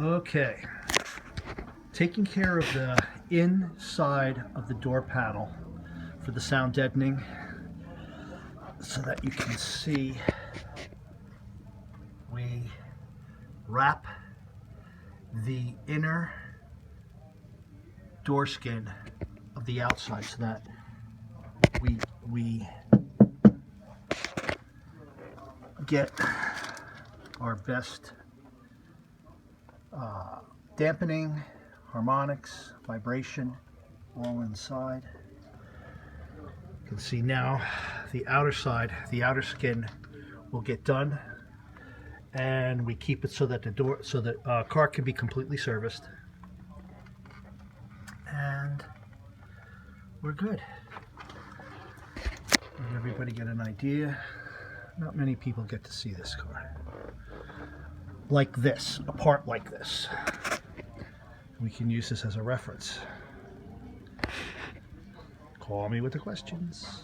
Okay, taking care of the inside of the door panel for the sound deadening so that you can see. We wrap the inner door skin of the outside so that we get our best dampening, harmonics, vibration all inside. You can see now the outer side, the outer skin will get done, and we keep it so that the car can be completely serviced, and we're good. Let everybody get an idea. Not many people get to see this car like this, a part like this. We can use this as a reference. Call me with the questions.